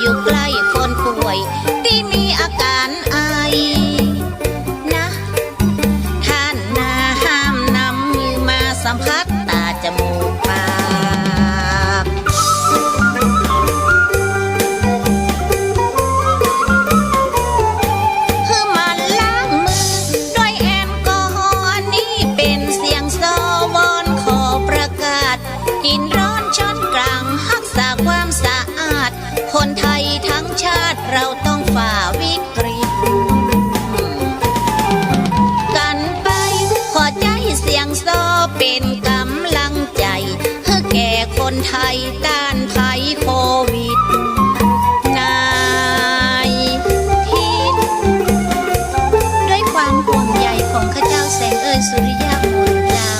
อยู่ใกล้คนป่วยที่มีอาการไอนะท่านนาห้ามนำมือมาสัมผัสตาจมูกปากคือมันล้างมือด้วยแอลกอฮอล์นี่เป็นเสียงสวอนขอประกาศกินร้อนช้อนกลางรักษาความสะอาดคนไทยทั้งชาติเราต้องฝ่าวิกฤตกันไปขอใจเสียงโซเป็นกำลังใจเพื่อแก่คนไทยต้านภัยโควิดด้วยความห่วงใยของข้าเจ้าแสงเอ่ยสุริยะมนเจ้า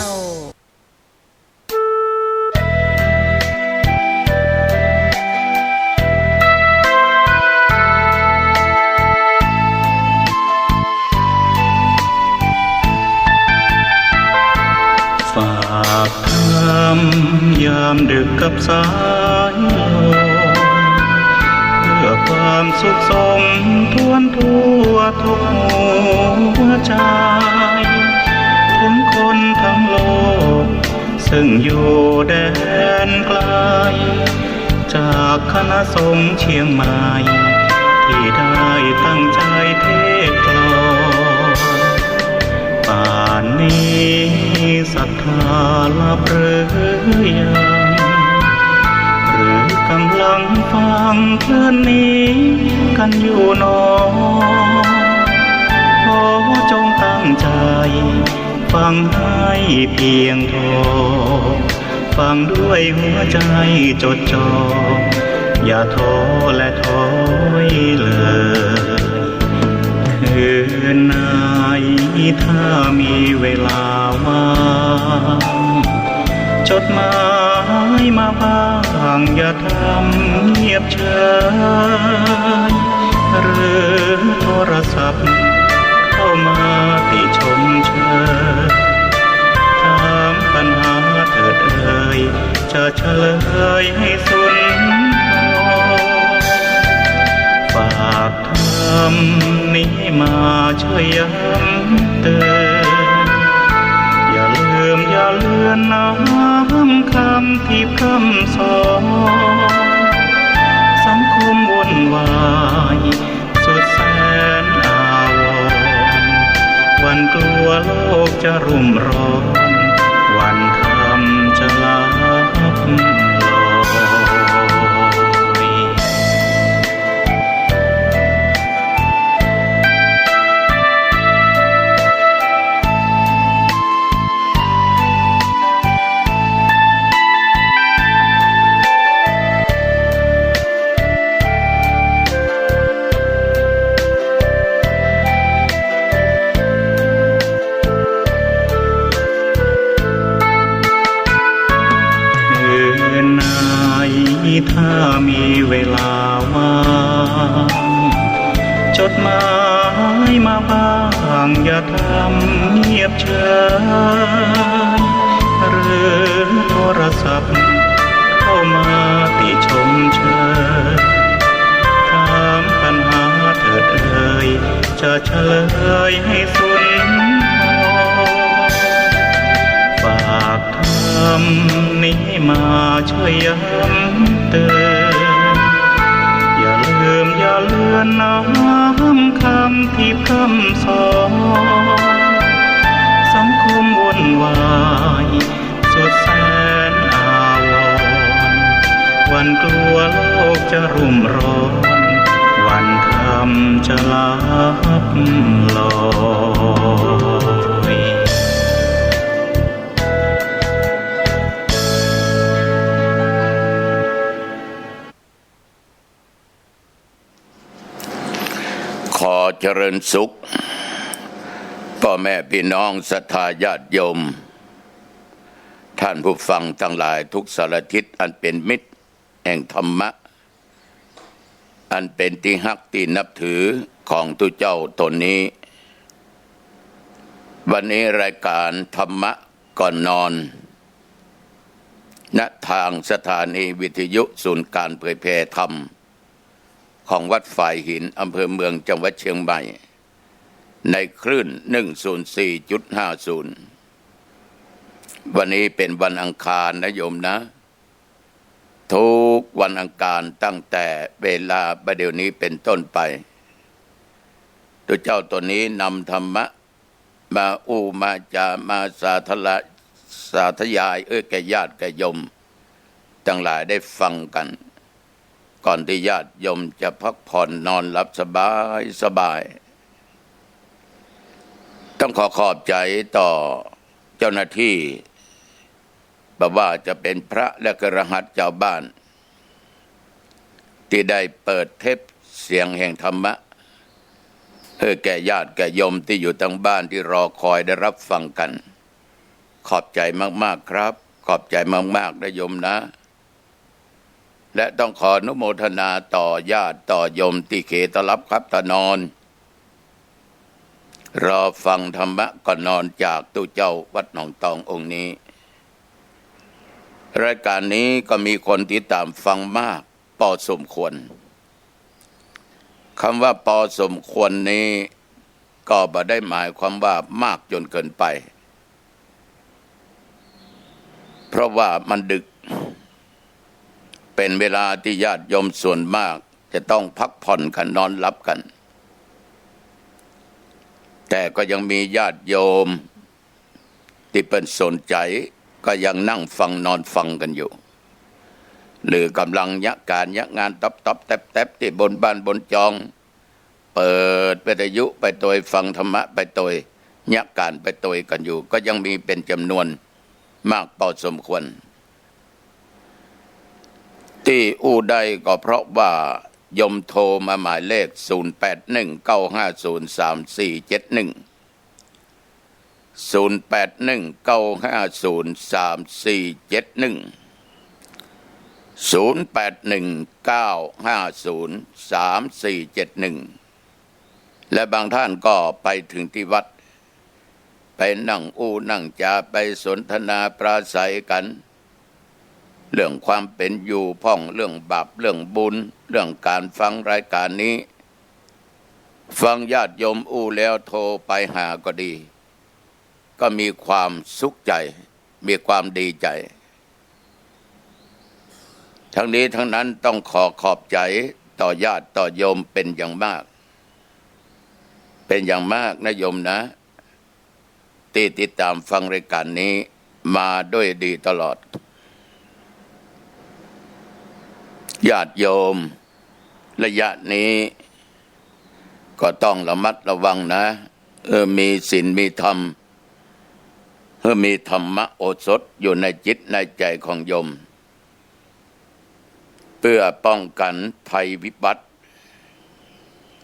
ฝากคำยามดึกกับสายลมเพื่อความสุขสมทวนทั่วทุกหัวใจถึงคนทั้งโลกซึ่งอยู่แดนไกลจากคณะสงฆ์เชียงใหม่ที่ได้ตั้งใจเทศกลอนป่านนี้ศรัทธาลับหรือยังหรือกำลังฟังเพลินนี้กันอยู่หนอขอจงตั้งใจฟังให้เพียงพอฟังด้วยหัวใจจดจ่ออย่าท้อและถอยเลยคืนไหนถ้ามีเวลาว่างจดหมายมาบ้างอย่าทำเงียบเฉยหรือโทรศัพท์เข้ามาติชมเชยถามปัญหาเถิดเอ่ยจะเฉลยให้สุนทรฝากธรรมนี้มาช่วยย้ำเตือนอย่าลืมอย่าเลือนน้ำคำที่พร่ำสอนสังคมวุ่นวายสุดแสนอาวรณ์วันกลัวโลกจะรุ่มร้อนวันธรรมจะลับลอยถ้ามีเวลาว่างจดหมายมาบ้างอย่าทำเงียบเฉยหรือโทรศัพท์เข้ามาติชมเชยถามปัญหาเถิดเอ่ยจะเฉลยให้สุนทรฝากธรรมนี้มาช่วยย้ำเตือนอย่าลืมอย่าเลือนน้ำคำที่พร่ำสอนสังคมวุ่นวายสุดแสนอาวรณ์วันกลัวโลกจะรุ่มร้อนวันธรรมจะลับลอยขอเจริญสุขพ่อแม่พี่น้องศรัทธาญาติโยมท่านผู้ฟังทั้งหลายทุกสารทิศอันเป็นมิตรแห่งธรรมะอันเป็นที่ฮักที่นับถือของทุกเจ้าตนนี้วันนี้รายการธรรมะก่อนนอนณทางสถานีวิทยุศูนย์การเผยแพร่ธรรม ของวัดฝ่ายหินอำเภอเมืองจังหวัดเชียงใหม่ในคลื่น 104.50 วันนี้เป็นวันอังคารนะโยมนะทุกวันอังคารตั้งแต่เวลาประเดี๋ยวนี้เป็นต้นไปตัวเจ้าตัวนี้นำธรรมะมามาจามาสาธยายแก่ญาติแก่โยมทั้งหลายได้ฟังกันก่อนที่ญาติโยมจะพักผ่อนนอนหลับสบายต้องขอบใจต่อเจ้าหน้าที่บอกว่าจะเป็นพระและกระหัสเจ้าบ้านที่ได้เปิดเทปเสียงแห่งธรรมะแก่ญาติแก่โยมที่อยู่ทางบ้านที่รอคอยได้รับฟังกันขอบใจมากๆครับขอบใจมากๆนะโยมนะและต้องขออนุโมทนาต่อญาติต่อโยมที่เขตรับครับตานอนรอฟังธรรมะก่อนนอนจากตู้เจ้าวัดหนองตององค์นี้รายการนี้ก็มีคนติดตามฟังมากพอสมควรคำว่าพอสมควรนี้ก็บ่ได้หมายความว่ามากจนเกินไปเพราะว่ามันดึกเป็นเวลาที่ญาติโยมส่วนมากจะต้องพักผ่อนกันนอนหลับกันแต่ก็ยังมีญาติโยมที่เป็นสนใจก็ยังนั่งฟังนอนฟังกันอยู่หรือกำลังยะการยะงานตับแตบที่บนบ้านบนจองเปิดวิทยุไปโดยฟังธรรมะไปโดยยะการไปโดยกันอยู่ก็ยังมีเป็นจำนวนมากพอสมควรที่ได้ก็เพราะว่ายมโทรมาหมายเลข0819503471 0819503471และบางท่านก็ไปถึงที่วัดไปนั่งนั่งจาไปสนทนาปราศัยกันเรื่องความเป็นอยู่พ่องเรื่องบาปเรื่องบุญเรื่องการฟังรายการนี้ฟังญาติโยมแล้วโทรไปหาก็ดีก็มีความสุขใจมีความดีใจทั้งนี้ทั้งนั้นต้องขอบใจต่อญาติต่อโยมเป็นอย่างมากนะโยมนะที่ติดตามฟังรายการนี้มาด้วยดีตลอดญาติโยมระยะนี้ก็ต้องระมัดระวังนะมีศีลมีธรรมมีธรรมะโอสถอยู่ในจิตในใจของโยมเพื่อป้องกันภัยวิบัติ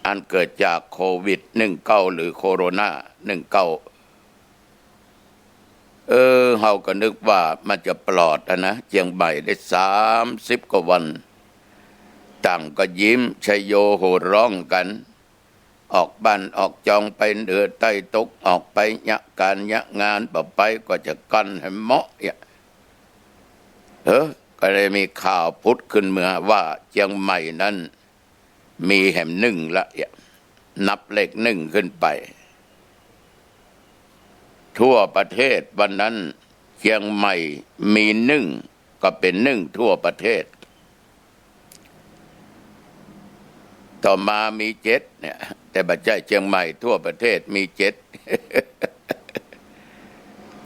อันเกิดจากโควิด19หรือโคโรนา19เฮาก็นึกว่ามันจะปลอดนะเชียงใหม่ได้30 กว่าวันต่างก็ยิ้มชัยโยโห่ร้องกันออกบ้านออกจองไปเหนือใต้ตกออกไปยะการยะงานต่อไปก็จะกันให้เหมาะก็เลยมีข่าวพุทธขึ้นเมื่อว่าเชียงใหม่นั้นมีแห่ม1ละนับเลข1ขึ้นไปทั่วประเทศวันนั้นเชียงใหม่มี1ก็เป็น1ทั่วประเทศต่อมามี7เนี่ยแต่บัดใจเชียงใหม่ทั่วประเทศมี7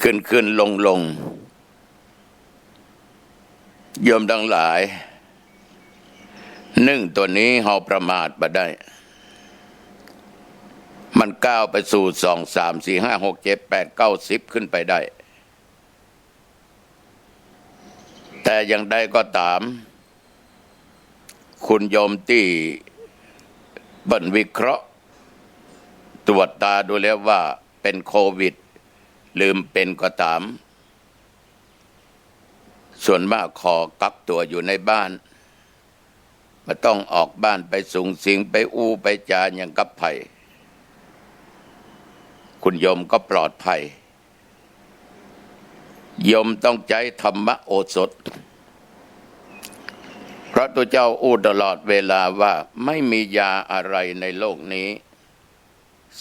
ขึ้นลงโยมทั้งหลายตัวนี้เฮาประมาทบ่ได้มันก้าวไปสู่2 3 4 5 6 7 8 9 10ขึ้นไปได้แต่อย่างใดก็ตามคุณโยมที่บันวิเคราะห์ตรวจตาดูแล้วว่าเป็นโควิดลืมเป็นก็ตามส่วนมากขอกักตัวอยู่ในบ้านไม่ต้องออกบ้านไปสูงสิงไปไปจาอย่างกับไผ่คุณโยมก็ปลอดภัยโยมต้องใจธรรมะโอสถ พระตัวเจ้าอู้ตลอดเวลาว่าไม่มียาอะไรในโลกนี้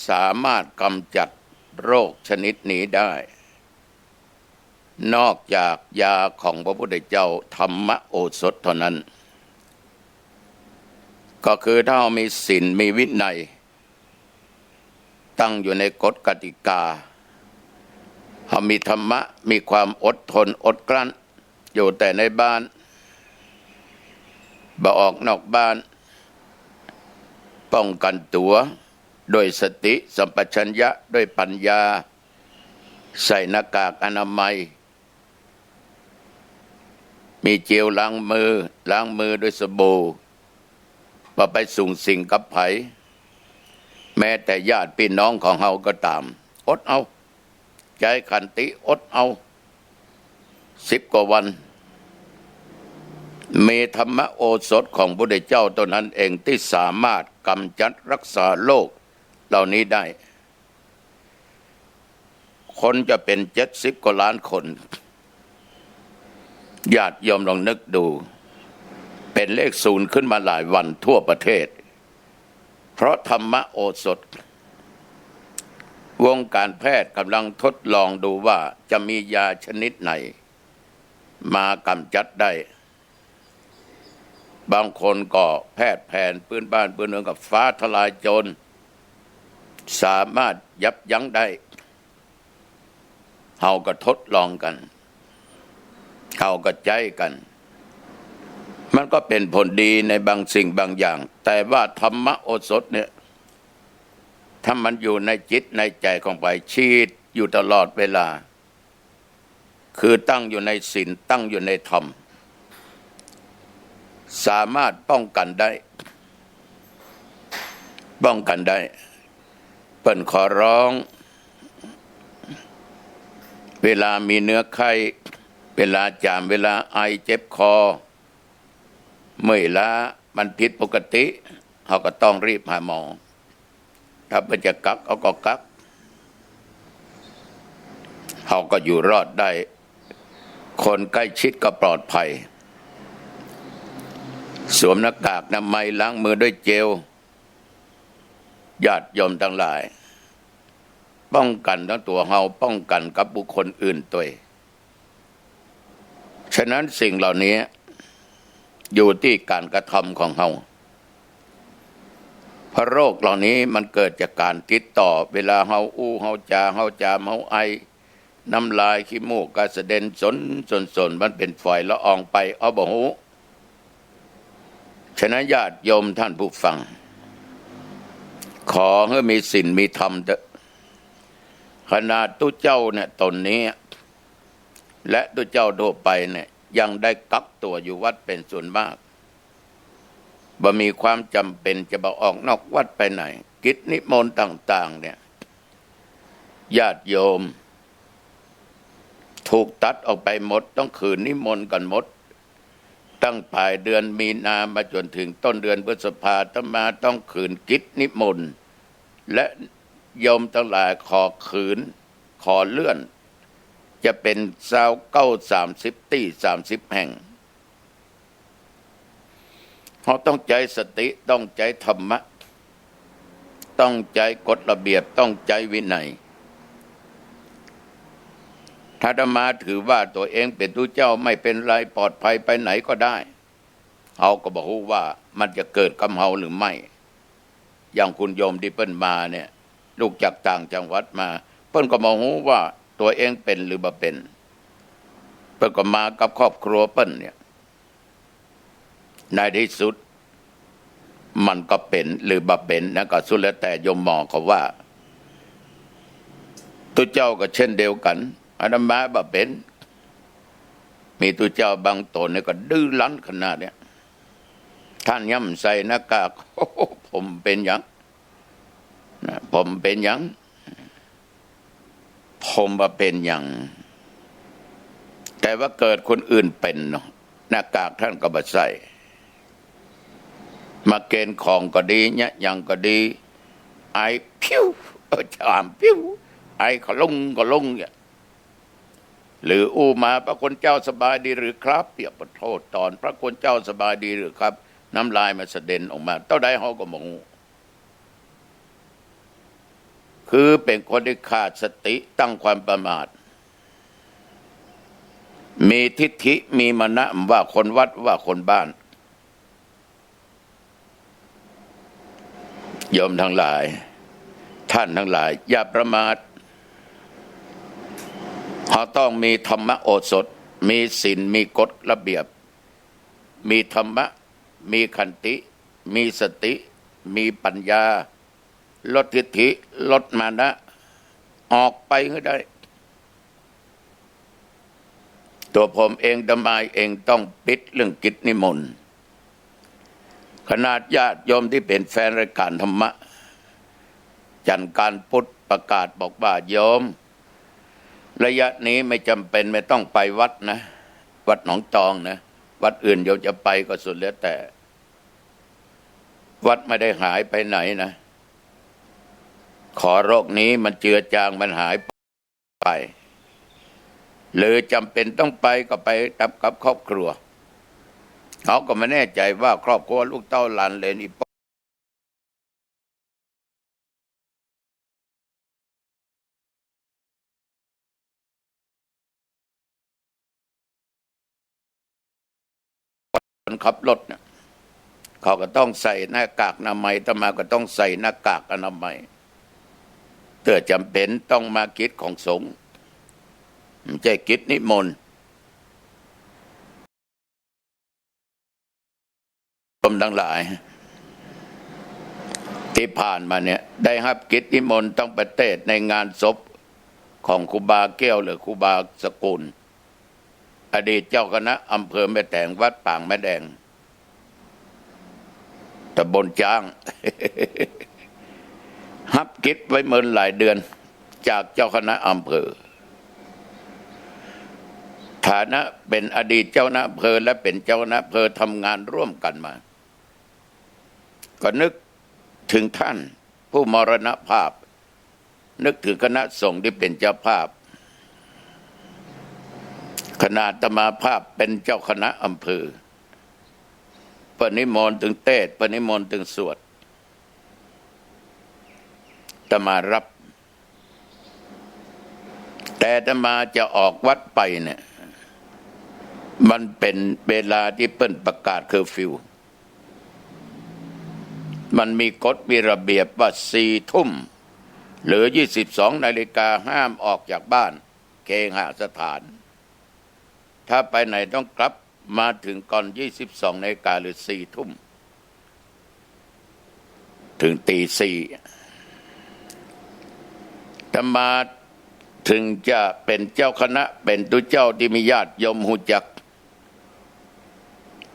สามารถกำจัดโรคชนิดนี้ได้นอกจากยาของพระพุทธเจ้าธรรมโอสถเท่านั้นก็คือถ้าเรามีศีลมีวินัยตั้งอยู่ในกฎกติกาเรามีธรรมะมีความอดทนอดกลั้นอยู่แต่ในบ้านบ่ออกนอกบ้านป้องกันตัวโดยสติสัมปชัญญะด้วยปัญญาใส่หน้ากากอนามัยมีเจลล้างมือด้วยสบู่พอไปสุ่งสิ่งกับไผแม้แต่ญาติพี่น้องของเฮาก็ตามอดเอาใจขันติอดเอา10 กว่าวันมีธรรมโอสถของพระพุทธเจ้าตัวนั้นเองที่สามารถกำจัดรักษาโรคเหล่านี้ได้คนจะเป็น70 กว่าล้านคนญาติโยมลองนึกดูเป็นเลข0ขึ้นมาหลายวันทั่วประเทศเพราะธรรมโอสถวงการแพทย์กำลังทดลองดูว่าจะมียาชนิดไหนมากำจัดได้บางคนก็แพทย์แผนพื้นบ้านพื้นเมืองกับฟ้าทลายโจรสามารถยับยั้งได้เฮาก็ทดลองกันเฮาก็ใจกันมันก็เป็นผลดีในบางสิ่งบางอย่างแต่ว่าธรรมโอสถเนี่ยถ้ามันอยู่ในจิตในใจของไปชีดอยู่ตลอดเวลาคือตั้งอยู่ในศีลตั้งอยู่ในธรรมสามารถป้องกันได้เปิ้นขอร้องเวลามีเนื้อไข้เวลาจามเวลาไอเจ็บคอเมื่อยล้ามันผิดปกติเขาก็ต้องรีบหาหมอถ้าเป็นจะกักเขาก็กักเขาก็อยู่รอดได้คนใกล้ชิดก็ปลอดภัยสวมหน้ากากอนามัยล้างมือด้วยเจลญาติโยมทั้งหลายป้องกันทั้งตัวเฮาป้องกันกับบุคคลอื่นตัวฉะนั้นสิ่งเหล่านี้อยู่ที่การกระทำของเฮาเพราะโรคเหล่านี้มันเกิดจากการติดต่อเวลาเฮาอู้เฮาจามเฮาไอน้ำลายขี้มูกกระเด็นสนมันเป็นฝอยละอองไปเอาบ่ฮู้ฉะนั้นญาติโยมท่านผู้ฟังขอให้มีศีลมีธรรมเถอะขนาดตุเจ้าเนี่ยตนนี้และตุเจ้าทั่วไปเนี่ยยังได้กักตัวอยู่วัดเป็นส่วนมากบ่มีความจำเป็นจะบ่ออกนอกวัดไปไหนกิจนิมนต์ต่างๆเนี่ยญาติโยมถูกตัดออกไปหมดต้องคืนนิมนต์กันหมดตั้งปลายเดือนมีนามาจนถึงต้นเดือนพฤษภาคมต้องคืนกิจนิมนต์และโยมทั้งหลายขอคืนขอเลื่อนจะเป็น29-30 ที่30 แห่งเขาต้องใจสติต้องใจธรรมะต้องใจกฎระเบียบต้องใจวินัยถ้าอาตมาถือว่าตัวเองเป็นผู้เจ้าไม่เป็นไรปลอดภัยไปไหนก็ได้เขาก็บอกว่ามันจะเกิดกับเฮาหรือไม่อย่างคุณโยมที่เปิ้นมาเนี่ยลูกจากต่างจังหวัดมาเปิ้นก็มาฮู้ว่าตัวเองเป็นหรือบ่เป็นเปิ้นก็มากับครอบครัวเปิ้นเนี่ยในที่สุดมันก็เป็นหรือบ่เป็นนะก็สุดแล้วแต่โยมหมอเขาว่าตัวเจ้าก็เช่นเดียวกันอาตมาบ่เป็นมีตัวเจ้าบางตนเนี่ยก็ดื้อรั้นขนาดเนี้ยท่านย่ำใส่หน้ากากผมเป็นหยังนะผมเป็นหยังผมบ่เป็นหยังแต่ว่าเกิดคนอื่นเป็นเนาะหน้ากากท่านก็บ่ใส่มาเกณฑ์ของก็ดีเนี่ยยังก็ดีไอพิ้วจามพิ้วไอก็ลงเนี่ย หรืออู้มาพระคุณเจ้าสบายดีหรือครับเปียกประโทษตอนพระคุณเจ้าสบายดีหรือครับ น้ำลายมันเสด็จออกมาเต้าใดเขาก็มองคือเป็นคนที่ขาดสติตั้งความประมาทมีทิฏฐิมีมณะว่าคนวัดว่าคนบ้านโยมทั้งหลายท่านทั้งหลายอย่าประมาทเขาต้องมีธรรมโอสถมีศีลมีกฎระเบียบมีธรรมะมีขันติมีสติมีปัญญาลดทิฏฐิลดมานะออกไปให้ได้ตัวผมเองดมายเองต้องปิดเรื่องกิจนิมนต์ขนาดญาติโยมที่เป็นแฟนรายการธรรมะจันทร์การพุทธประกาศบอกว่าโยมระยะนี้ไม่จำเป็นไม่ต้องไปวัดนะวัดหนองจองนะวัดอื่นโยมจะไปก็สุดแล้วแต่วัดไม่ได้หายไปไหนนะขอโรคนี้มันเจือจางมันหายไปหรือจำเป็นต้องไปก็ไปกับครอบครัวเขาก็ไม่แน่ใจว่าครอบครัวลูกเต้าหลานเลนอีปคนขับรถเนี่ยเขาก็ต้องใส่หน้ากากอนามัยต่อมาก็ต้องใส่หน้ากากอนามัยเกิดจำเป็นต้องมากิจของสงฆ์ไม่ใช่กิจนิมนต์ผมทั้งหลายที่ผ่านมาเนี่ยได้รับกิจนิมนต์ต้องไปเทศในงานศพของครูบาแก้วหรือครูบาสกุลอดีตเจ้าคณะอำเภอแม่แตงวัดป่างแม่แดงตำบลจ้าง รับกิจไว้เมินหลายเดือนจากเจ้าคณะอำเภอฐานะเป็นอดีตเจ้าคณะอำเภอและเป็นเจ้าคณะอำเภอทำงานร่วมกันมาก็นึกถึงท่านผู้มรณภาพนึกถึงคณะสงฆ์ที่เป็นเจ้าภาพขณะอาตมาภาพเป็นเจ้าคณะอำเภอปนิมนต์ถึงเทศปนิมนต์ถึงสวดอาตมารับแต่อาตมาจะออกวัดไปเนี่ยมันเป็นเวลาที่เปิ้นประกาศเคอร์ฟิวมันมีกฎมีระเบียบว่า4 ทุ่มหรือ22 นาฬิกาห้ามออกจากบ้านเคหสถานถ้าไปไหนต้องกลับมาถึงก่อน22 นาฬิกาหรือ4 ทุ่มถึงตี 4ธรรมาถึงจะเป็นเจ้าคณะเป็นตุเจ้าที่มีญาติโยมหูจัก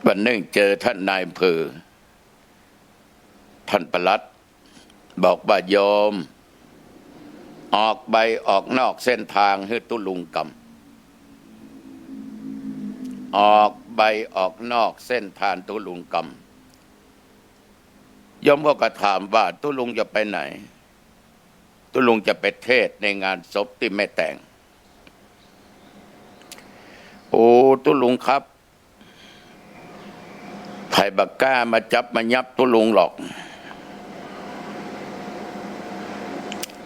วันหนึ่งเจอท่านนายอำเภอท่านปลัดบอกว่าโยมออกใบออกนอกเส้นทางให้ตุลุงกำออกใบออกนอกเส้นทางตุลุงกำโยมก็ถามว่าตุลุงจะไปไหนตุลุงจะไปเทศในงานศพที่แม่แต่งโอ้ตุลุงครับไผ่บักก้ามาจับมายับตุลุงหรอก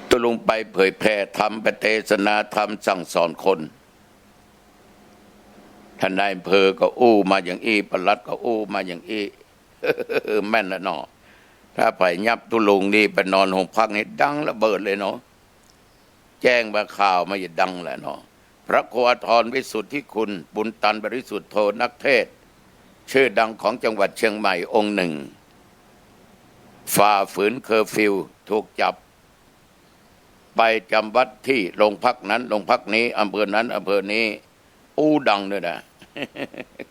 ตุลุงไปเผยแพร่ธรรมไปเทศนาธรรมสั่งสอนคนท่านนายอำเภอก็อู้มาอย่างอี้ปลัดก็อู้มาอย่างอี้แม่นละเนาะถ้าไผ่ยับตุลุงนี่ไปนอนห้องพักนี่ดังระเบิดเลยเนาะแจ้งมาข่าวมาอย่าดังแหละเนาะพระโคอาทรวิสุทธิคุณบุญตันบริสุทธโธนักเทศชื่อดังของจังหวัดเชียงใหม่องค์หนึ่งฝ่าฝืนเคอร์ฟิวถูกจับไปจำวัดที่โรงพักนั้นโรงพักนี้อำเภอนั้นอำเภอนี้อู้ดังด้วยนะ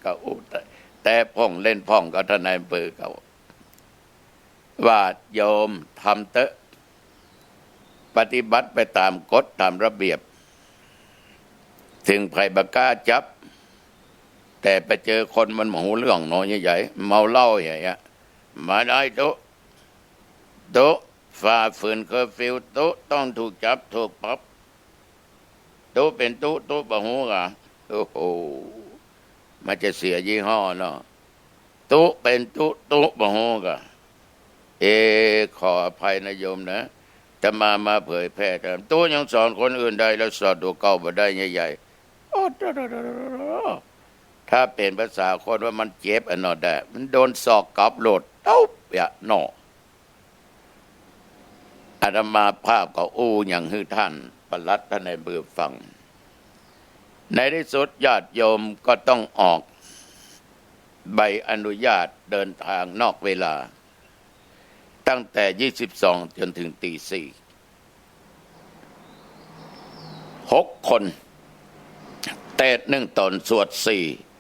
ก็อู้แต่พ่องเล่นพ่องก็ทนายอำเภอเขาว่าโยมทำเตอะปฏิบัติไปตามกฎตามระเบียบถึงไผ่บกล้าจับแต่ไปเจอคนมันหูเรื่องน้อยใหญ่ๆเมาเหล้าใหญ่ๆมาได้โต๊ะฝ่าฝืนเคอร์ฟิวโต๊ะต้องถูกจับถูกปรับ ตู้เป็นตู้ปะหูกะโอ้โหมันจะเสียยี่ห้อเนาะตู้เป็นตู้ปะหูกะขออภัยนะโยมนะแต่มาเผยแพร่แต่ตู้ยังสอนคนอื่นได้แล้วสอนตัวเก่าบ่ได้ใหญ่ๆโอ้ถ้าเป็นภาษาคนว่ามันเจ็บอันนอได้มันโดนศอกกลับโหลดเต้าอย่าหนออาตมาภาพก็อู้อย่างฮือท่านประลัดท่านในเบือฟังในที่สุดญาติโยมก็ต้องออกใบอนุญาตเดินทางนอกเวลาตั้งแต่22จนถึงตี 4 6 คนเตด1 ตนสวด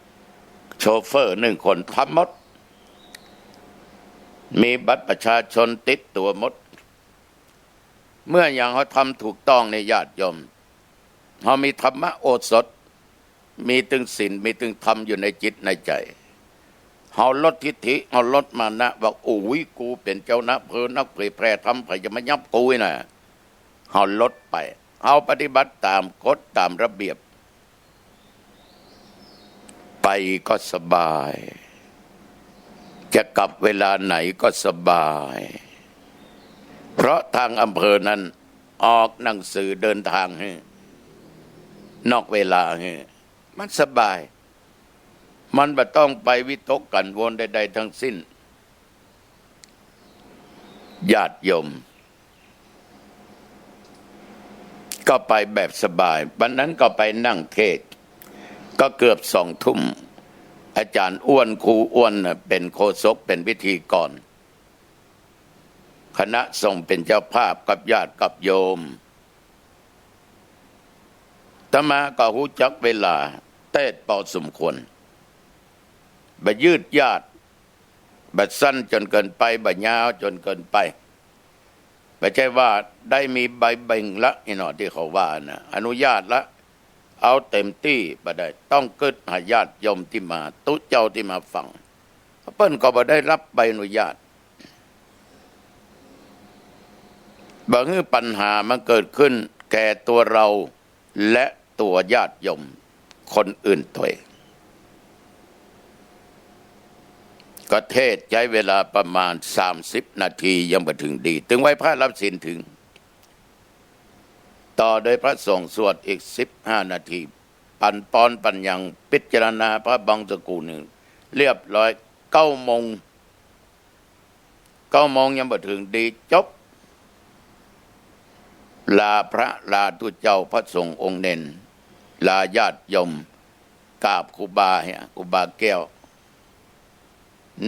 4 โชเฟอร์ 1 คนทำหมดมีบัตรประชาชนติดตัวหมดเมื่ออย่างเขาทำถูกต้องในญาติโยมเขามีธรรมะโอสถมีตึงศีลมีตึงธรรมอยู่ในจิตในใจเขาลดทิฏฐิเขาลดมานะบอกโอ้ยกูเป็นเจ้านะเพอนักเผยแพร่ทำไปจะมายับกูนะเขาลดไปเขาปฏิบัติตามกฎตามระเบียบไปก็สบายจะกลับเวลาไหนก็สบายเพราะทางอำเภอนั้นออกหนังสือเดินทางนอกเวลามันสบายมันไม่ต้องไปวิตกกังวลใดๆทั้งสิ้นญาติโยมก็ไปแบบสบายวันนั้นก็ไปนั่งเทศน์ก็เกือบ2 ทุ่มอาจารย์อ้วนครูอ้วนเป็นโฆษกเป็นพิธีกรคณะสงฆ์เป็นเจ้าภาพกับญาติกับโยมอาตมาก็รู้จักเวลาเทศน์พอสมควรบ่ยืดยาดบ่สั้นจนเกินไปบ่ยาวจนเกินไปไม่ใช่ว่าได้มีใบเบ่งละนี่เนาะที่เขาว่านะอนุญาตละเอาเต็มที่บ่ได้ต้องเกิดหาญาติโยมที่มาตุเจ้าที่มาฟังเปิ้นก็บ่ได้รับใบอนุญาตบางปัญหามันเกิดขึ้นแก่ตัวเราและตัวญาติโยมคนอื่นตัวเองก็เทศใช้เวลาประมาณ30 นาทียังมาถึงดีถึงไว้พระรับศีลถึงต่อโดยพระสงฆ์สวดอีก15 นาทีปันปอนปัญญังพิจารณาพระบังสกุลหนึ่งเรียบร้อย9 โมงยังมาถึงดีจบลาพระลาทุเจ้าพระสงฆ์องค์เน้นลาญาติโยมกราบครูบาครูบาแก้ว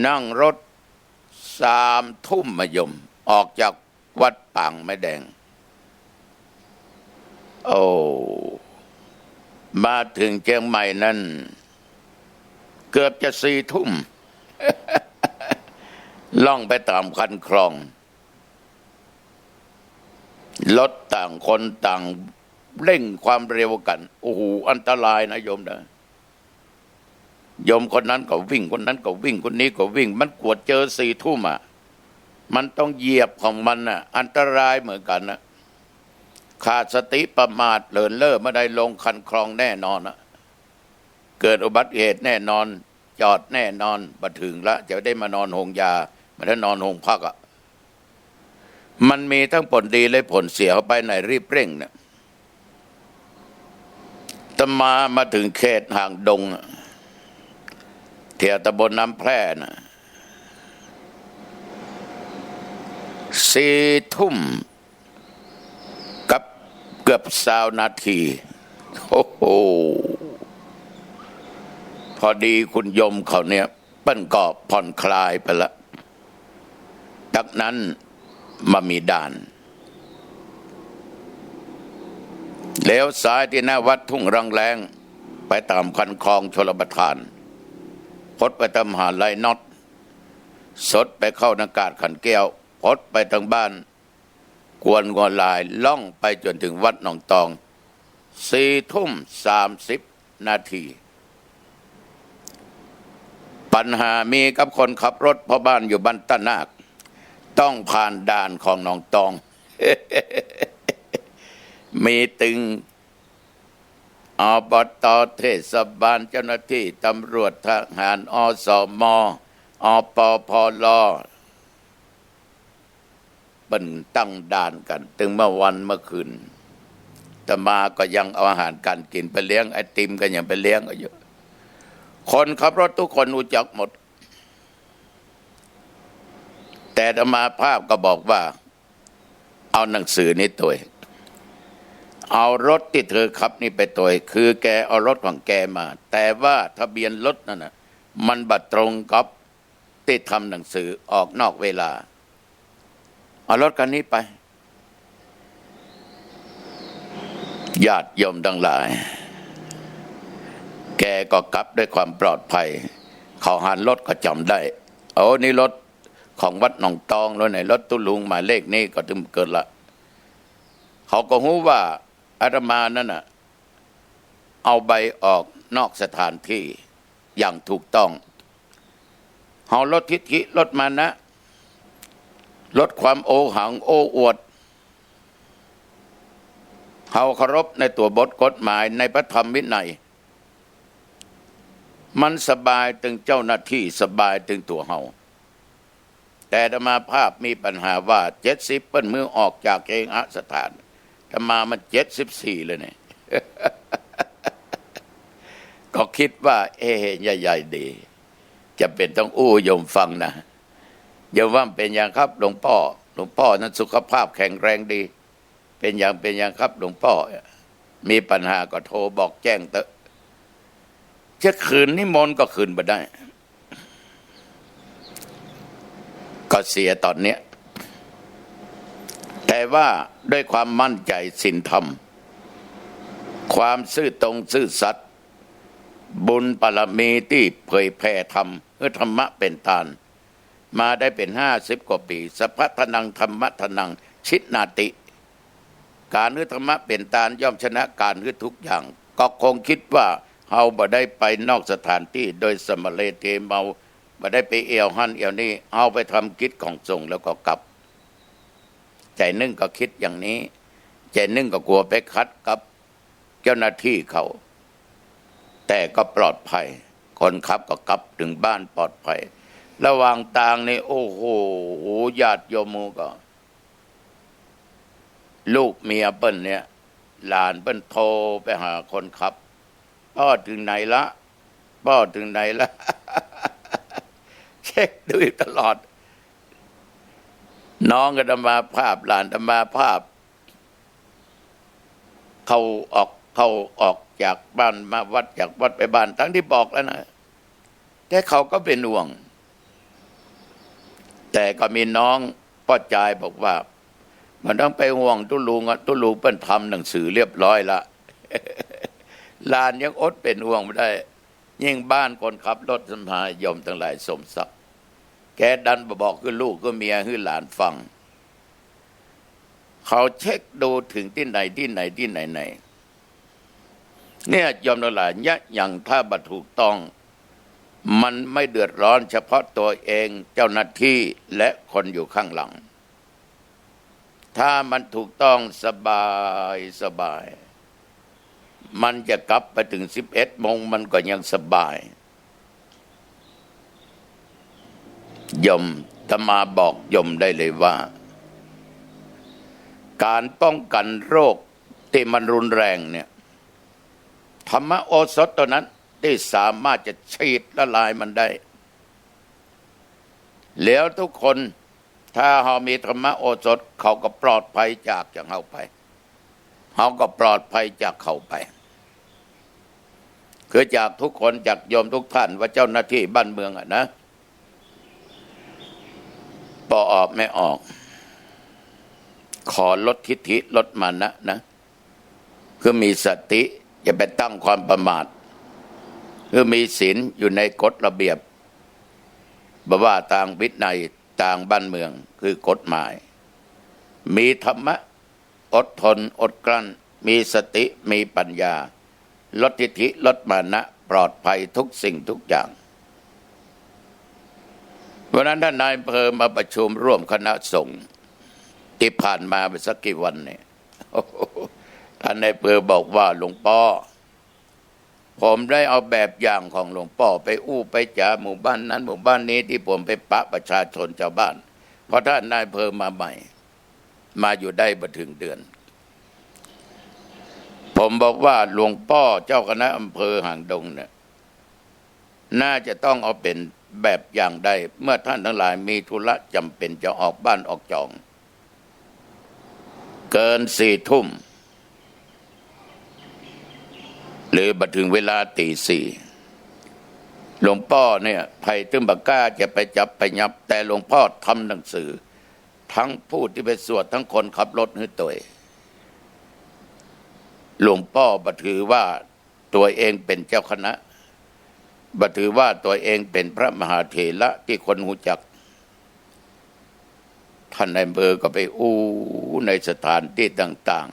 นั่งรถ3 ทุ่มมาโยมออกจากวัดปางไม้แดงโอ้มาถึงเชียงใหม่นั้นเกือบจะ4 ทุ่ม ล่องไปตามคันคลองรถต่างคนต่างเร่งความเร็วกันโอ้โหอันตรายนะโยมนะโยมคนนั้นก็วิ่งคนนั้นก็วิ่งคนนี้ก็วิ่งมันกวดเจอ4 ทุ่มอ่ะมันต้องเหยียบของมันน่ะอันตรายเหมือนกันนะขาดสติประมาทเลินเล่อไม่ได้ลงคันคลองแน่นอนนะเกิดอุบัติเหตุแน่นอนจอดแน่นอนมาถึงแล้วจะได้มานอนหงยาไม่ได้นอนหงพักอ่ะมันมีทั้งผลดีและผลเสียไปไหนรีบเร่งเนี่ยตมาถึงเขตห่างดงเที่ยวตำบลน้ำแพร่นะ4 ทุ่มกับเกือบ20 นาทีโอ้โหพอดีคุณยมเขาเนี่ยเปิ้นก็ผ่อนคลายไปละจากนั้นมามีด่านแล้วซ้ายที่หน้าวัดทุ่งรังแรงไปตามคันคลองชลประทานพดไปตามหาดไรน็อตสดไปเข้านากาศขันแก้วพดไปทางบ้านกวนกวนลายล่องไปจนถึงวัดหนองตอง4 ทุ่ม 30 นาทีปัญหามีกับคนขับรถเพราะบ้านอยู่บ้านตะนาคต้องผ่านด่านของหนองตอง มีตึง อบต.เทศบาลเจ้าหน้าที่ตำรวจทหารอสม.อปพล.เป็นตั้งด่านกันถึงเมื่อคืนแต่มาก็ยังเอาอาหารการกินไปเลี้ยงไอติมกันยังไปเลี้ยงก็เยอะคนขับรถทุกคนรู้จักหมดแต่อาตมาภาพก็บอกว่าเอาหนังสือนี้ตัวเอารถที่เธอขับนี่ไปตัวคือแกเอารถของแกมาแต่ว่าทะเบียนรถนั่นน่ะมันบัดตรงกับที่ทำหนังสือออกนอกเวลาเอารถคันนี้ไปญาติโยมทั้งหลายแกก็กลับด้วยความปลอดภัยเขาหันรถก็จำได้โอ้นี่รถของวัดหนองตองแล้วไหนรถตุลุงหมายเลขนี้ก็ถึงเกิดละเขาก็รู้ว่าอาตมานั่นน่ะเอาใบออกนอกสถานที่อย่างถูกต้องเขาลดทิฐิลดมานะลดความโอหังโอ้อวดเขาเคารพในตัวบทกฎหมายในพระธรรมวินัยมันสบายถึงเจ้าหน้าที่สบายถึงตัวเขาแต่ธรรมาภาพมีปัญหาว่า70เปิ้นมือออกจากเองสถานธรรมามัน74เลยเนี่ย ก็คิดว่าใหญ่ๆดีจะเป็นต้องโยมฟังนะโยมว่าเป็นอย่างครับหลวงพ่อนั้นสุขภาพแข็งแรงดีเป็นอย่างครับหลวงพ่อมีปัญหาก็โทรบอกแจ้งเถอะจะคืนนิมนต์ก็คืนมาได้ก็เสียตอนเนี้ยแต่ว่าด้วยความมั่นใจศีลธรรมความซื่อตรงซื่อสัตย์บุญบารมีที่เผยแผ่ธรรมเพื่อธรรมะเป็นทานมาได้เป็น50 กว่าปีสัพพทนังธรรมะทนังชินาติการฮือธรรมะเป็นทานย่อมชนะการฮือทุกอย่างก็คงคิดว่าเฮาบ่ได้ไปนอกสถานที่โดยสมเลเทเมาบ่ได้ไปเอี่ยวหั่นเอี่ยวนี่เอาไปทำกิจของสงฆ์แล้วก็กลับใจนึงก็คิดอย่างนี้ใจนึงก็กลัวไปคัดกับเจ้าหน้าที่เขาแต่ก็ปลอดภัยคนขับก็กลับถึงบ้านปลอดภัยระหว่างทางนี่โอ้โหญาติโยมก็ลูกเมียเปิ้นเนี่ยหลานเปิ้นโทรไปหาคนขับพ่อถึงไหนละพ่อถึงไหนละ เช็คดูตลอดน้องก็ธรรมาภาพหลานธรรมาภาพเขาออกจากบ้านมาวัดจากวัดไปบ้านทั้งที่บอกแล้วนะแต่เขาก็เป็นห่วงแต่ก็มีน้องป้าจายบอกว่ามันต้องไปห่วงตุลุงเปิ้นทำหนังสือเรียบร้อยละ ลานยังอดเป็นห่วงไม่ได้ยิ่งบ้านคนขับรถสมายมทั้งหลายสมศักดิ์แกดันบอกคือลูกก็เมียคือหลานฟังเขาเช็คดูถึงที่ไหนเนี่ยยอมทั้งหลายเนี่ยอย่างถ้าบัตรถูกต้องมันไม่เดือดร้อนเฉพาะตัวเองเจ้าหน้าที่และคนอยู่ข้างหลังถ้ามันถูกต้องสบายมันจะกลับไปถึง11 โมงมันก็ยังสบายยมธรรมาบอกยมได้เลยว่าการป้องกันโรคที่มันรุนแรงเนี่ยธรรมโอสถตัวนั้นที่สามารถจะฉีดละลายมันได้แล้วทุกคนถ้าเขามีธรรมโอสถเขาก็ปลอดภัยจากเขาไปเขาก็ปลอดภัยจากเขาไปคือจากทุกคนจากโยมทุกท่านว่าเจ้าหน้าที่บ้านเมืองนะพอออกไม่ออกขอลดทิฐิลดมานะคือมีสติอย่าไปตั้งความประมาทคือมีศีลอยู่ในกฎระเบียบบอกว่าต่างวินัยต่างบ้านเมืองคือกฎหมายมีธรรมะอดทนอดกลั้นมีสติมีปัญญาลดทิฐิลดมานะปลอดภัยทุกสิ่งทุกอย่างวันนั้นท่านนายอำเภอมาประชุมร่วมคณะสงฆ์ที่ผ่านมาไปสักกี่วันเนี่ยท่านนายอำเภอบอกว่าหลวงพ่อ ผมได้เอาแบบอย่างของหลวงพ่อไปอู้ไปจ่าหมู่บ้านนั้นหมู่บ้านนี้ที่ผมไปปะประชาชนชาวบ้านเพราะท่านนายอำเภอมาใหม่มาอยู่ได้บ่ถึงเดือนผมบอกว่าหลวงพ่อเจ้าคณะอำเภอหางดงเนี่ยน่าจะต้องเอาเป็นแบบอย่างใดเมื่อท่านทั้งหลายมีธุระจำเป็นจะออกบ้านออกจองเกิน4 ทุ่มหรือบัดถึงเวลาตี4หลวงพ่อเนี่ยไผ่ตึมบักก้าจะไปจับไปยับแต่หลวงพ่อทำหนังสือทั้งผู้ที่ไปสวดทั้งคนขับรถให้ตัวหลวงพ่อบัดถือว่าตัวเองเป็นเจ้าคณะบัดถือว่าตัวเองเป็นพระมหาเถระที่คนหูจักท่านนายอำเภอก็ไปอู้ในสถานที่ต่าง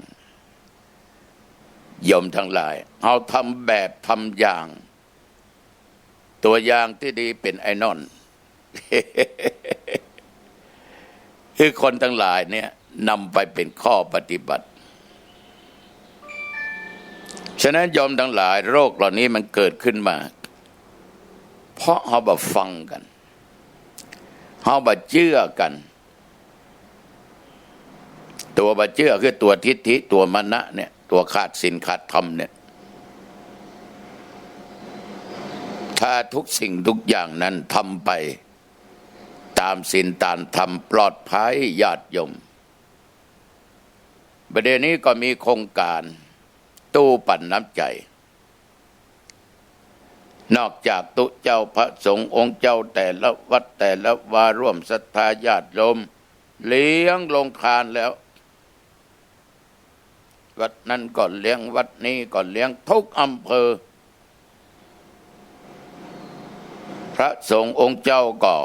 ๆโยมทั้งหลายเอาทำแบบทำอย่างตัวอย่างที่ดีเป็นไอนอน คือคนทั้งหลายเนี่ยนำไปเป็นข้อปฏิบัติฉะนั้นโยมทั้งหลายโรคเหล่านี้มันเกิดขึ้นมาเพราะเขาบ่ฟังกันเขาบ่เชื่อกันตัวบ่เชื่อคือตัวทิฏฐิตัวมณะเนี่ยตัวขาดศีลขาดธรรมเนี่ยถ้าทุกสิ่งทุกอย่างนั้นทำไปตามศีลตามธรรมปลอดภัยญาติโยมประเด็นนี้ก็มีโครงการตู้ปั่นน้ำใจนอกจากตุเจ้าพระสงฆ์องค์เจ้าแต่ละวัดแต่ละวาร่วมศรัทธาญาติโยมเลี้ยงลงทานแล้ววัดนั้นก็เลี้ยงวัดนี้ก็เลี้ยงทุกอำเภอพระสงฆ์องค์เจ้าก็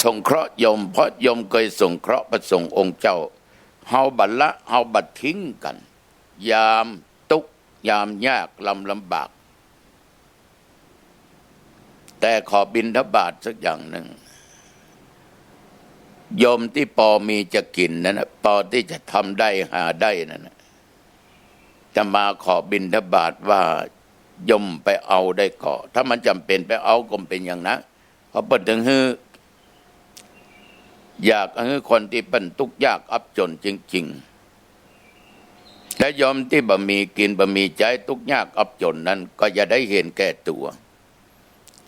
สงเคราะห์โยมเพราะโยมเคยสงเคราะห์พระสงฆ์องค์เจ้าเฮาบัดละเฮาบัดทิ้งกันยามทุกข์ยามยากลำบากแต่ขอบิณฑบาตสักอย่างหนึ่งโยมที่พอมีจะกินนั่นนะพอที่จะทำได้หาได้นั่นนะจะมาขอบิณฑบาตว่าโยมไปเอาได้ก่อถ้ามันจำเป็นไปเอาก็เป็นอย่างนั้นเพราะเปิดถึงฮืออยากให้คนที่เป็นทุกข์ยากอับจนจริงๆและโยมที่บ่มีกินบ่มีใจทุกข์ยากอับจนนั้นก็อย่าได้เห็นแก่ตัว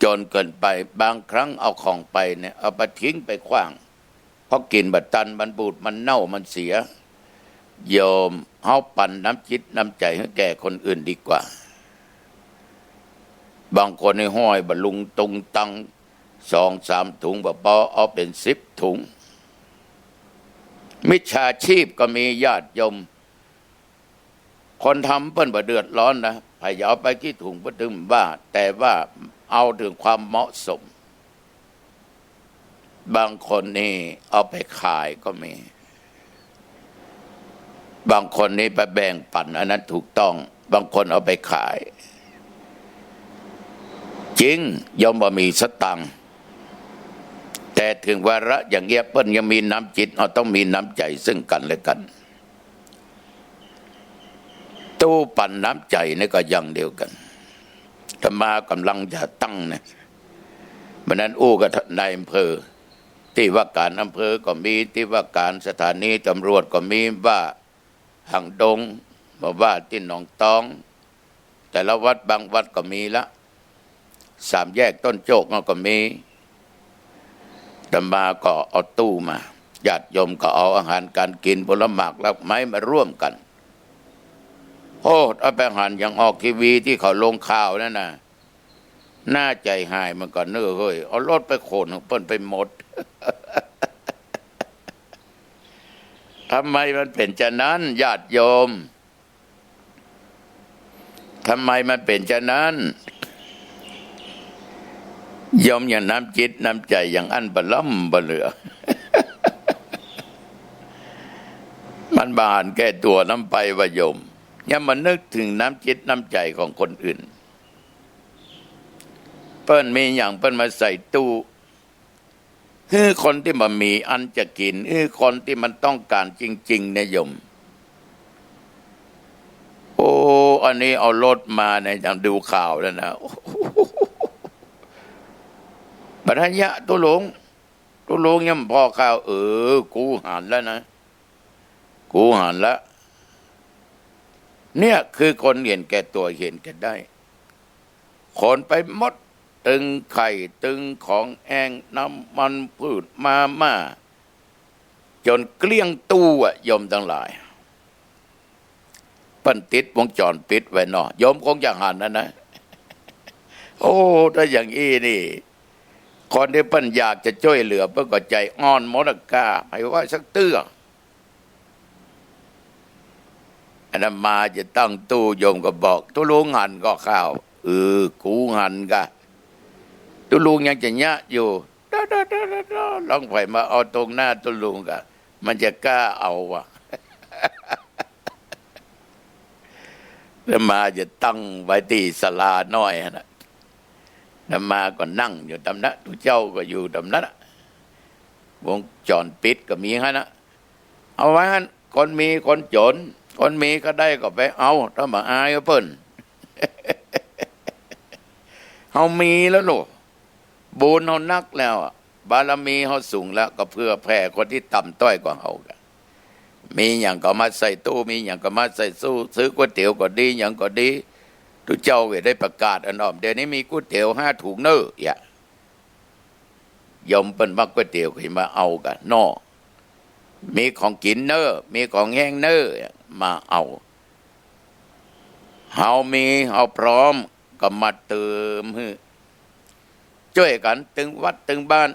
จนเกินไปบางครั้งเอาของไปเนี่ยเอาไปทิ้งไปขว้างเพราะกินบัดตันมันบูดมันเน่ามันเสียโยมเอาปั่นน้ำจิตน้ำใจให้แก่คนอื่นดีกว่าบางคนในห้อยบะลุงตุงตัง2-3 ถุงบ่พอเอาเป็น10 ถุงมิจฉาชีพก็มีญาติโยมคนทำเปิ้นบ่เดือดร้อนนะพยายามไปกี่ถุงบ่ถึงว่าแต่ว่าเอาถึงความเหมาะสมบางคนนี่เอาไปขายก็มีบางคนนี่ไปแบ่งปันอันนั้นถูกต้องบางคนเอาไปขายจริงยอมบ่มีสตังค์แต่ถึงวาระอย่างเงี้ยเปิ้นยังมีน้ำจิตเราต้องมีน้ำใจซึ่งกันและกันตู้ปั่นน้ำใจนี่ก็อย่างเดียวกันธรรมากำลังจะตั้งเนี่ยวันนั้นอู้กับนายอำเภอที่ว่าการอำเภอก็มีที่ว่าการสถานีตำรวจก็มีว่าหางดงมาว่าที่หนองตองแต่ละวัดบางวัดก็มีละ3 แยกต้นโจกก็มีธรรมาก็เอาตู้มาญาติโยมก็เอาอาหารการกินผลไม้แล้วไม้มาร่วมกันโอ้เอาไปหันอย่างออกทีวีที่เขาลงข่าวนั่นน่ะน่าใจหายมันก็เนื้อเฮ้ยเอารถไปโขนของเปิ้นไปหมด ทำไมมันเป็นจะนั้นญาติโยมทำไมมันเป็นจะนั้นโยมอย่างน้ำจิตน้ำใจอย่างอันบล่ำบเหลือ มันบานแก้ตัวน้ำไปว่าโยมอย่ามานึกถึงน้ำจิตน้ำใจของคนอื่นเปิ้นมีอย่างเปิ้นมาใส่ตู้คือคนที่มันมีอันจะกินคือคนที่มันต้องการจริงๆเนี่ยโยมโอ้อัน วันนี้เอารถมาเนี่ยยังดูข่าวแล้วนะปัญญาตุลุงยังพอข่าวกูหันแล้วนะกูหันแล้วเนี่ยคือคนเห็นแก่ตัวเห็นแก่ได้คนไปมดตึงไข่ตึงของแองน้ำมันพืชมาจนเกลี้ยงตู้ยมทั้งหลายปั้นติดวงจรปิดไว้เนาะยมคงจะหันนะโอ้ถ้าอย่างอี้นี่คนที่ปั้นอยากจะช่วยเหลือเพื่อก็ใจอ่อนมดกาให้ว่าสักเตื้ออันนั้นมาจะตั้งตู้โยมก็บอกตุลุงหันก็ข้าวกูหันกะตุลุงยังจะยะอยู่ลองไปมาเอาตรงหน้าตุลุงกะมันจะกล้าเอาวะแล้วมาจะตั้งไว้ที่ศาลาน้อยนะแล้วมาก็นั่งอยู่ตำนั้นทุกเจ้าก็อยู่ตำนั้นวงจรปิดก็มีฮะนะเอาไว้ฮะคนมีคนจนคนมีก็ได้ก็ไปเอาถ้ามาอายก็เพิ่นเขามีแล้วลูกบุญเขานักแล้วบารมีเขาสูงแล้วก็เพื่อแผ่คนที่ต่ำต้อยกว่าเขากันมีอย่างก็มาใส่ตู้มีอย่างก็มาใส่สู้ซื้อก๋วยเตี๋ยวก็ดีอย่างก็ดีทุกเจ้าเวได้ประกาศอันออมเดี๋ยวนี้มีก๋วยเตี๋ยว5 ถุงเน้อยมเป็นมักก๋วยเตี๋ยวขึ้นมาเอากันนอมีของกินเน้อมีของแห้งเน้อมาเอาเฮามีเฮาพร้อมก็มาเติมช่วยกันตึงวัดตึงบ้าน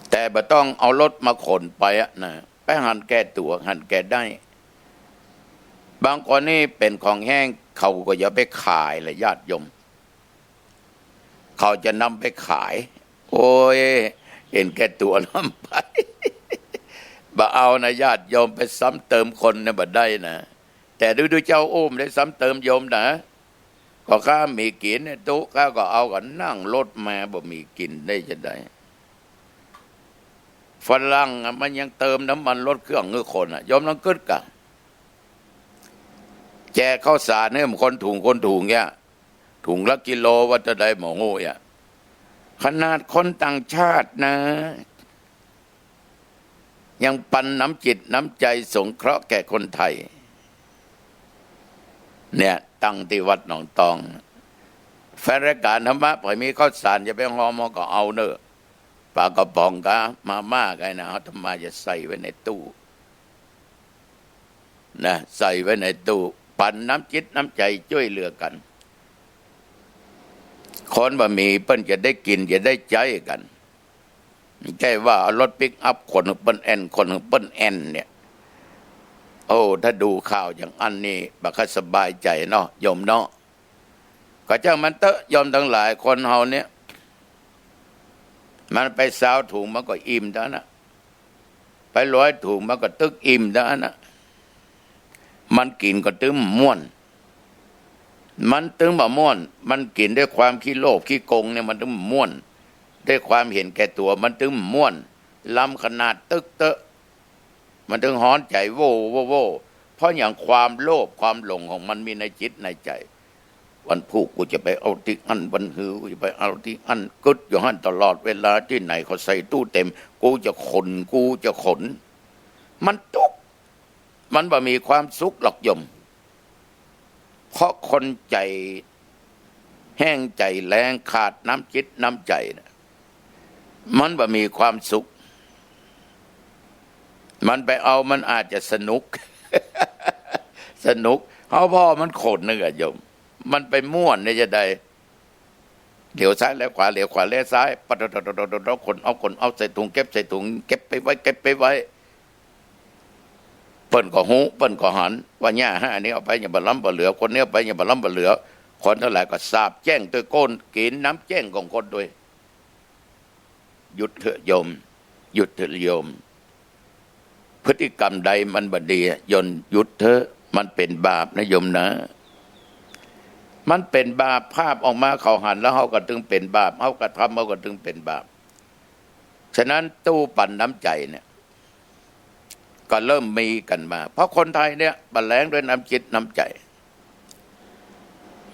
แต่บ่ต้องเอารถมาขนไปนะไปหันแก่ตัวหันแก่ได้บางคนนี่เป็นของแห้งเขาก็อย่าไปขายเลยญาติโยมเขาจะนำไปขายโอ้ยเห็นแก่ตัวนำไปบ่เอานะญาติโยมไปซ้ำเติมคนเนี่ยบ่ได้นะแต่ดูเจ้าโอ้มได้ซ้ำเติมโยมนะก็ข้ามีกินเนี่ยตุ๊ข้าก็เอากันนั่งรถมาบ่มีกินได้จะได้ฝรั่งมันยังเติมน้ำมันรถเครื่องเงือคนโยมต้องกึดกันแจกข้าวสารเนี่ยคนถุงเนี่ยถุงละกิโลว่าจะได้หมอโง่ขนาดคนต่างชาตินะยังปันน้ำจิตน้ำใจสงเคราะห์แก่คนไทยเนี่ยตั้งที่วัดหนองตองแฟนรายการธรรมะพอมีข้าวสารจะไปห่อหม้อก็เอาเนอะปลากระป๋องกะมาม่าไงนะเขาทำมาจะใส่ไว้ในตู้นะใส่ไว้ในตู้ปั่นน้ำจิตน้ำใจช่วยเหลือกันคนบะหมี่เปิ้นจะได้กินจะได้ใจกันไม่ใช่ว่ารถปิกอัพคนเปิ้นแอนคนเปิ้นแอนเนี่ยโอ้ถ้าดูข่าวอย่างอันนี้บักสบายใจเนาะโยมเนาะก็เจ้ามันเตอะยอมทั้งหลายคนเฮาเนี่ยมันไปสาวถุงมันก็อิ่มแล้วนะไป100 ถุงมันก็ตึกอิ่มแล้วนะมันกินก็ตึมม่วนมันตึงบ่ม่วนมันกินด้วยความขี้โลภขี้โกงเนี่ยมันตึงม่วนด้วยความเห็นแก่ตัวมันตึงม่วนล้ำขนาดตึกเตอะมันถึงฮ้อนใจโว้เพราะอย่างความโลภความหลงของมันมีในจิตในใจวันพุธกูจะไปเอาที่อันวันหือกูจะไปเอาที่อันกึดอยู่หันตลอดเวลาที่ไหนเขาใส่ตู้เต็มกูจะขนมันทุกมันบ่มีความสุขหรอกโยมเพราะคนใจแห้งใจแรงขาดน้ำจิตน้ำใจนะมันบ่มีความสุขมันไปเอามันอาจจะสนุก เอาพ่อมันโขดนึกอะโยมมันไปม่วนเนี่ยจะได้เดี๋ยวซ้ายแล้วขวาเดี๋ยวขวาแล้วซ้ายปัดคนเอาใส่ถุงเก็บใส่ถุงเก็บไปไว้เปิ้นก็หูเปิ้นก็หันว่าเนี่ยอันนี้เอาไปอย่าบล้ำบ่เหลือคนนี้เอาไปอย่าบล้ำบ่เหลือคนเท่าไหร่ก็สาบแจ้งด้วยก้นกินน้ำแจ้งของคนด้วยหยุดเถอะโยมหยุดเถอะโยมพฤติกรรมใดมันบดีหยุดเถอะมันเป็นบาปนะโยมนะมันเป็นบาปภาพออกมาเขาหันแล้วเขาก็ถึงเป็นบาปเขาก็ทำเขาก็ถึงเป็นบาปฉะนั้นตู้ปั่นน้ำใจเนี่ย ก็เริ่มมีกันมา เพราะคนไทยเนี่ยบันแลงด้วยน้ำจิตน้ำใจ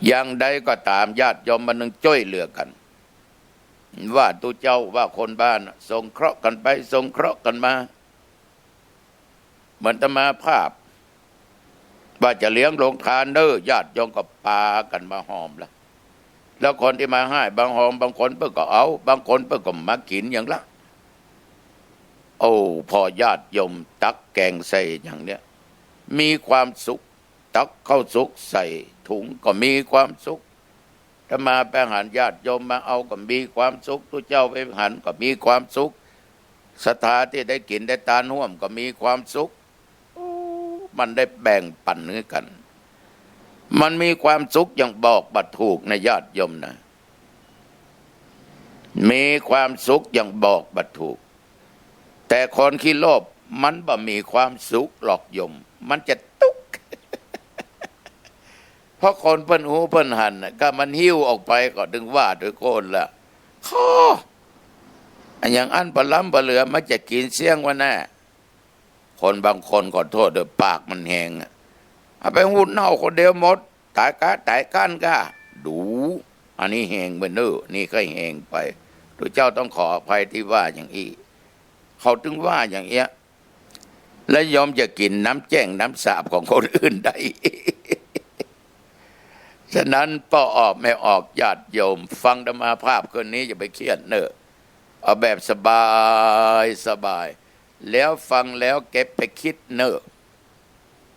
อย่างใดก็ตามญาติโยมมันนึงช่วยเหลือกันว่าตัวเจ้าว่าคนบ้านสงเคราะห์กันไปสงเคราะห์กันมาเหมือนตมาภาพว่าจะเลี้ยงโรงทานเด้อญาติโยมก็ปากันมาหอมละแล้วคนที่มาให้บางหอมบางคนเพิ่งก็เอาบางคนเพิ่งก็มากินอย่างละโอ้พอญาติโยมตักแกงใส่อย่างเนี้ยมีความสุขตักเข้าสุกใส่ถุงก็มีความสุขถ้ามาไปหันญาติโยมมาเอาก็มีความสุขตัวเจ้าไปหันก็มีความสุขศรัทธาที่ได้กินได้ทานร่วมก็มีความสุขมันได้แบ่งปันกัน มันมีความสุขอย่างบอกบัดถูกในญาติโยมนะมีความสุขอย่างบอกบัดถูกแต่คนขี้โลภมันบ่มีความสุขหรอกโยมมันจะตุก เพราะคนเพิ่นหูเพิ่นหันก็มันหิ้วออกไปก็ดึงว่าโดยโคนละข้ออย่างอันปลาล้ำปลาเหลือมันจะกินเสี่ยงวะแน่คนบางคนขอโทษเด้อปากมันแหงเอาไปหูเน่าคนเดียวหมดตายกันก็ดูอันนี้แหงไปเน้อนี่ก็แหงไปตัวเจ้าต้องขออภัยที่ว่าอย่างนี้เขาถึงว่าอย่างเงี้ยและยอมจะกินน้ำแจ้งน้ำสาบของคนอื่นได้ ฉะนั้นพอออกไม่ออกญาติโยมฟังธรรมาภาพคนนี้อย่าไปเครียดเนอะเอาแบบสบายแล้วฟังแล้วเก็บไปคิดเนอะ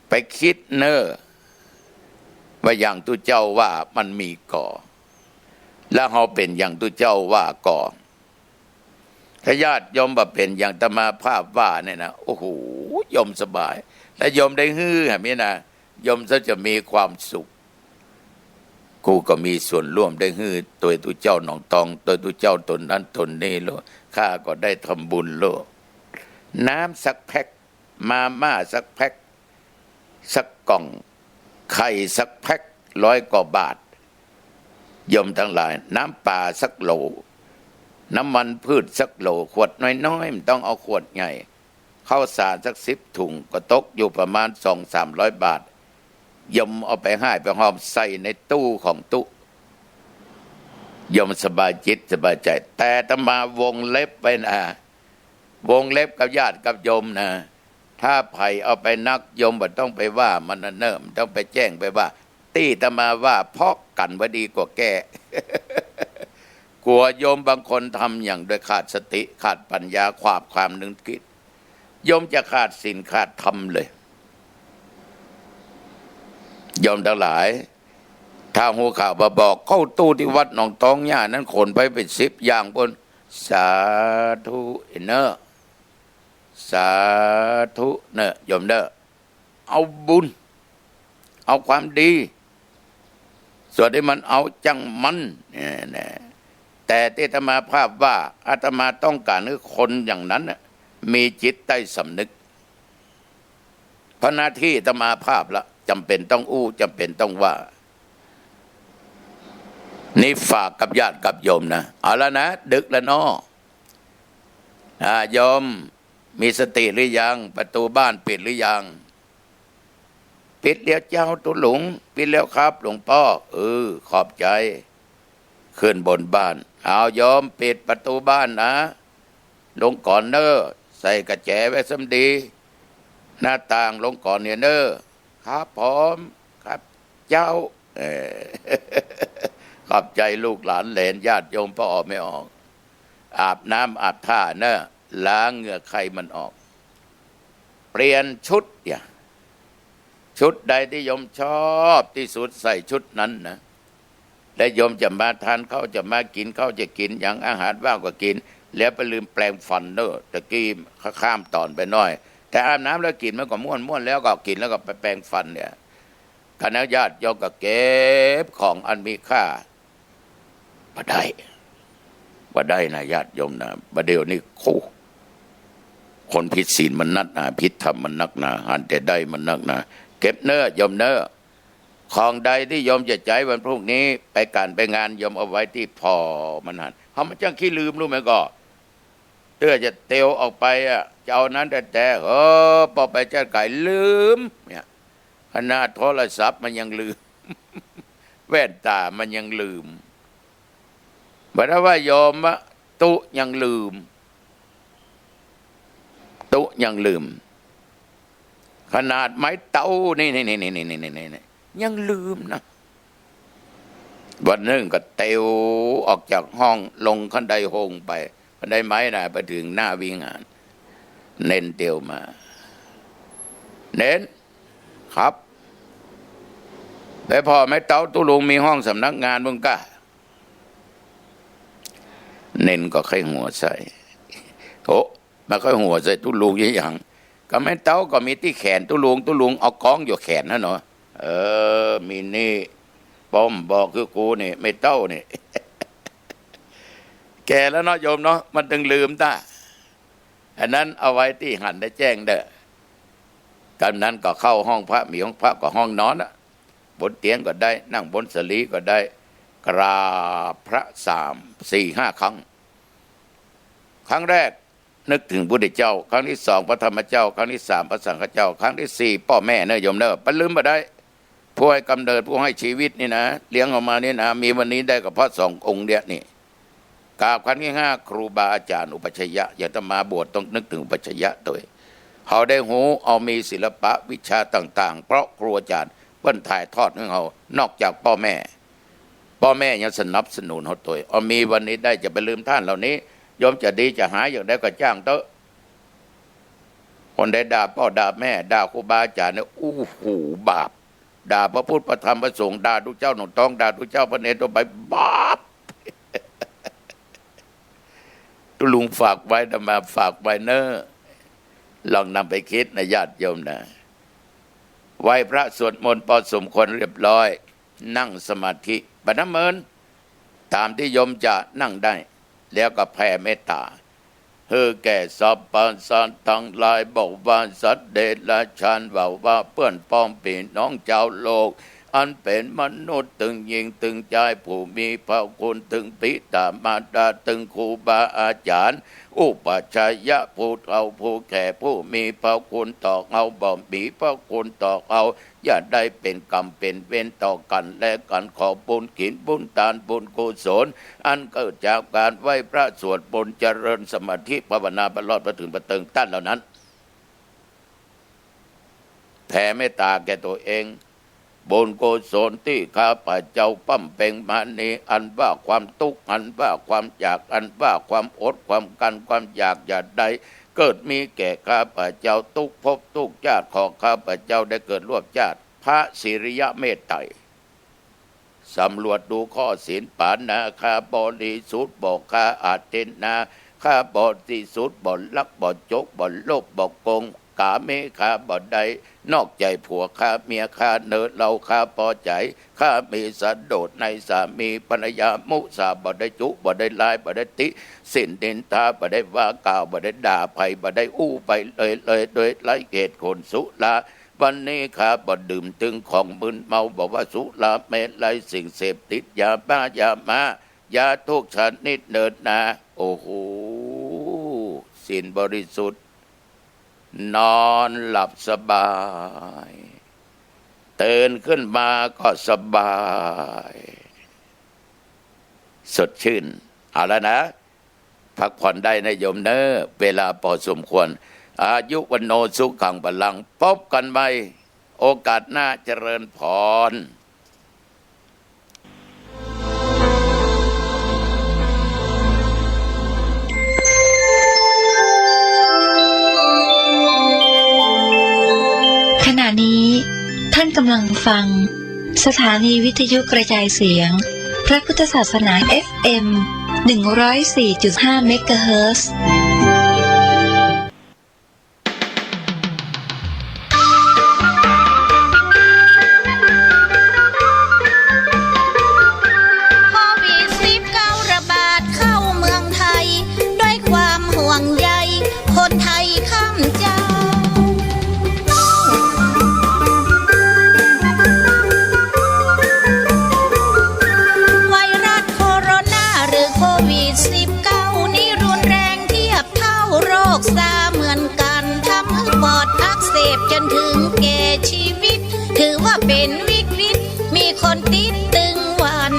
ไปคิดเนอะว่าอย่างตุเจ้าว่ามันมีก่อแล้วเราเป็นอย่างตุเจ้าว่าก่อถ้าญาติโยมบ่เป็นอย่างธรรมาภาพว่าเนี่ยนะโอ้โหโยมสบายและโยมได้ฮือแบบนี้นะโยมจะมีความสุขกูก็มีส่วนร่วมได้ฮือตัวตุเจ้าหนองตองตัวตุเจ้าตนนั้นตนนี้โลข้าก็ได้ทำบุญโลน้ำสักแพ็คมาม่าสักแพ็คสักกล่องไข่สักแพ็ค100 กว่าบาทโยมทั้งหลายน้ำปลาสักโหลน้ำมันพืชสักโหลขวดน้อยๆมันต้องเอาขวดใหญ่ข้าวสารสัก10 ถุงก็ตกอยู่ประมาณ200-300 บาทยมเอาไปให้ไปหอมใส่ในตู้ของตู้ยมสบายจิตสบายใจแต่ตมาวงเล็บไปนะวงเล็บกับญาติกับโยมนะถ้าไผ่เอาไปนักโยมบ่ต้องไปว่ามันเนิ่มต้องไปแจ้งไปว่าตี้ตมาว่าเพราะกันว่าดีกว่าแก้ กลัวโยมบางคนทำอย่างโดยขาดสติขาดปัญญาความนึกคิดโยมจะขาดศีลขาดธรรมเลยโยมทั้งหลายถ้าหูข่าวมาบอกเข้าตู้ที่วัดหนองตองย่านั้นขนไปเป็น10 อย่างบนสาธุเนอะสาธุเนอะโยมเนอะเอาบุญเอาความดีส่วนที่มันเอาจังมันเนี่ยแต่ที่อาตมาภาพว่าอาตมาต้องการให้คนอย่างนั้นมีจิตใต้สำนึกเพราะหน้าที่อาตมาภาพละจำเป็นต้องอู้จำเป็นต้องว่านี่ฝากกับญาติกับโยมนะเอาแล้วนะดึกแล้วเนาะโยมมีสติหรือยังประตูบ้านปิดหรือยังปิดแล้วเจ้าตุหลงปิดแล้วครับหลวงพ่อขอบใจขึ้นบนบ้านเอาโยมปิดประตูบ้านนะลงก่อนเนอใส่กระแจไว้สำดีหน้าต่างลงก่อนเนี่ยเนอครับพร้อมครับเจ้า ขอบใจลูกหลานเหลนญาติโยมพ่อออกไม่ออกอาบน้ำอาบท่าเนอะล้างเหงื่อใครมันออกเปลี่ยนชุดเนี่ยชุดใดที่โยมชอบที่สุดใส่ชุดนั้นนะและโยมจะมาทานข้าวจะมากินข้าวจะกินอย่างอาหารว่างก็กินแล้วไปลืมแปลงฟันเนอะตะกี้ข้ามตอนไปหน่อยแต่อาบน้ำแล้วกินมันก็ม้วนแล้วก็กินแล้วก็ไปแปลงฟันเนี่ยคณะญาติโยมก็เก็บของอันมีค่าบ่ได้นะญาติโยมนะบ่เดี๋ยวนี้คนผิดศีลมันนักหนาผิดธรรมมันนักหนาหันแต่ได้มันนักหนาเก็บเนื้อโยมเนื้อของใดที่โยมจะใจวันพรุ่งนี้ไปการไปงานโยมเอาไว้ที่พอมันหันเขามันจังขี้ลืมรู้ไหมก็ เตื้อจะเตียวออกไปอ่ะจะเอานั้นแต่พอไปจัดไก่ลืมเนี่ยขนาดโทรศัพท์มันยังลืม แว่นตามันยังลืมบอกว่ายอมว่าตุยังลืมตุยังลืมขนาดไม้เต้านี่ยังลืมนะวันหนึ่งก็เตียวออกจากห้องลงขันไดโฮงไปขันไดไม้น่ะไปถึงหน้าวิงานเน้นเตียวมาเน้นครับแต่พอไม้เต้าตุลุงมีห้องสำนักงานมึงก็เน้นก็ค่อยหัวใส่โอ้มาค่อยหัวใส่ตุลุงอย่างก็ไม้เต้าก็มีที่แขนตุลุงเอากองอยู่แขนนะเนาะมีนี่ป้อมบอกคือกูนี่ไม่เต้านี่ แก่แล้วเนาะโยมเนาะมันตึงลืมตาอันนั้นเอาไว้ที่หันได้แจ้งเด้อกันนั้นก็เข้าห้องพระมีห้องพระก็ห้องนอนอะบนเตียงก็ได้นั่งบนสลีก็ได้กราบพระ3-4-5 ครั้งครั้งแรกนึกถึงพระพุทธเจ้าครั้งที่2พระธรรมเจ้าครั้งที่3พระสังฆเจ้าครั้งที่4พ่อแม่เนอะโยมเนอะไปลืมมาได้ผู้ให้กำเนิดผู้ให้ชีวิตนี่นะเลี้ยงออกมานี่นะมีวันนี้ได้กับพระ2 องค์เดียวนี่กราบครั้งที่5ครูบาอาจารย์อุปัชฌยะอย่าจะมาบวชต้องนึกถึงอุปัชฌยะตัวเขาได้หูเอามีศิลปะวิชาต่างๆเพราะครูอาจารย์เพิ่นถ่ายทอดให้เขานอกจากพ่อแม่ยังสนับสนุนเขาตัวเอามีวันนี้ได้จะไปลืมท่านเหล่านี้ยอมจะดีจะหายอย่างใดก็จ้างเถอะคนใดด่าพ่อด่าแม่ด่าครูบาอาจารย์เนี่ยอู้หูบาปด่าพระพุทธพระธรรมพระสงฆ์ด่าทุกเจ้าหนุ่มต้องด่าทุกเจ้าพระเนตรตัวไปบาป ตุลุงฝากไว้ธรรมาฝากไว้เนอะลองนำไปคิดนะญาติโยมนะไหว้พระสวดมนต์พอสมควรเรียบร้อยนั่งสมาธิบัดน้ำเมินตามที่โยมจะนั่งได้แล้วก็แผ่เมตตาแก่สัพพสัตว์ทั้งหลายบอกว่าสัตว์เดรัจฉานว่าเพื่อนพ้องพี่น้องเจ้าโลกอันเป็นมนุษย์ตึงยิงตึงใจผู้มีพระคุณตึงปิตามารดาตึงครูบาอาจารย์อุปัชฌายะผู้เอาผู้แก่ผู้มีพระคุณต่อเอาบ่มีพระคุณต่อเอาอย่าได้เป็นกรรมเป็นเวรต่อกันและกันขอบุญกินบุญทานบุญกุศลอันเกิดจากการไหว้พระสวดมนต์เจริญสมาธิภาวนาประลอดประถึงประเติงตั้นเหล่านั้นแผ่เมตตาแก่ตัวเองบุญกุศลที่ข้าพเจ้าปั้มเป่งมานี้อันว่าความทุกข์อันว่าความอยากอันว่าความอดความกันความอยากอย่าใดเกิดมีแก่ข้าพเจ้าทุกภพทุกชาติขอข้าพเจ้าได้เกิดร่วมชาติพระสิริยเมตไตรสำรวจดูข้อศีลปานาข้าบริสุทธิ์บอกข้าอาเจนนาข้าบริสุทธิ์บ่ลักบ่จกบ่โลภบ่โกงกาเมข้าบ่ใดนอกใจผัวข้าเมียข้าเนิดเราข้าพอใจข้ามีสันโดษในสามีภรรยามุสาบ่ได้จุบ่ได้ลายบ่ได้ติสินดินทาบ่ได้ว่ากล่าวบ่ได้ด่าภัยบ่ได้อู้ไปเลยโดยไร้เหตุผลสุราวันนี้ข้าบ่ดื่มถึงของมึนเมาบอกว่าสุราเมลัยสิ่งเสพติดยาบ้ายามายาทุกชนิดเนิดนาโอ้โหศีลบริสุทธิ์นอนหลับสบายตื่นขึ้นมาก็สบายสดชื่นเอาแล้วนะพักผ่อนได้นะโยมเนอะเวลาพอสมควรอายุวันโนสุขังพลังพบกันใหม่โอกาสหน้าเจริญพรขณะนี้ท่านกำลังฟังสถานีวิทยุกระจายเสียงพระพุทธศาสนา FM 104.5 เมกะเฮิรตซ์ โควิด-19 ระบาดเข้าเมืองไทยด้วยความห่วงใยคนไทยข้ามเจ้าไวรัสโคโรนาหรือโควิด-19 นี้รุนแรงเทียบ คซาเหมือนกันทำให้ปอดอักเสบจนถึงแก่ชีวิต ถือว่าเป็นวิกฤตมีคนติดตึงวัน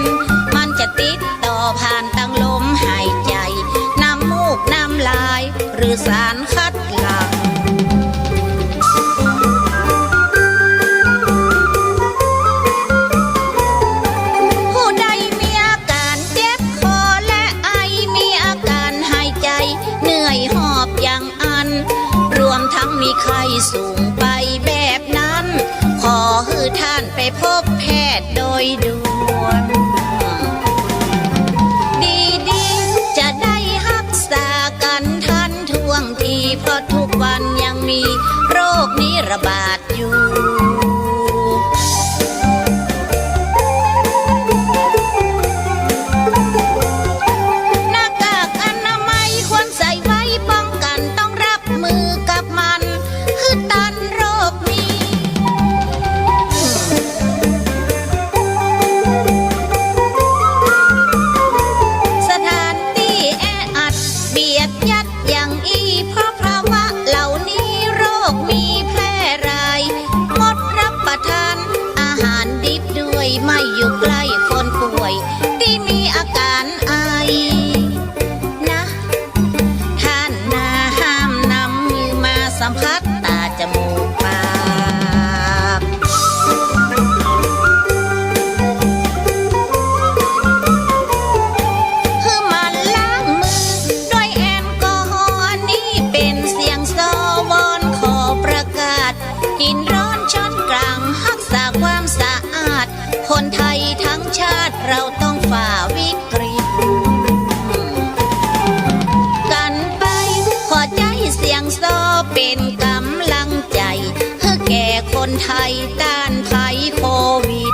มันจะติดต่อผ่านทางลมหายใจน้ำมูกน้ำลายหรือสารคัดหลั่งผู้ใดมีอาการเจ็บคอและไอมีอาการหายใจเหนื่อยหอบอย่างอันรวมทั้งมีไข้สูงไปแบบนั้นขอให้ท่านไปพบแพทย์โดยด่วนดีๆจะได้รักษากันทันท่วงทีเพราะทุกวันยังมีโรคนี้ระบาดอยู่หน้ากากอนามัยควรใส่ไว้ป้องกันต้องรับมือกับมันคือตันโรคนี้ สถานที่แออัดเบียดยัดอย่างเพราะภาวะเหล่านี้โรคมีแพร่รายงดรับประทานอาหารดิบด้วยไม่อยู่ใกล้คนป่วยที่มีอาการไอนะท่านนาห้ามนำมือมาสัมผัสตาจมูกปากคือมันล้างมือด้วยแอลกอฮอล์นี่เป็นเสียงสวอนขอประกาศกินร้อนช้อนกลางรักษาความสะอาดคนไทยทั้งชาติเราต้องฝ่าวิกฤตกันไปขอใจเสียงซอเป็นกำลังใจเพื่อแก่คนไทยต้านภัยโควิด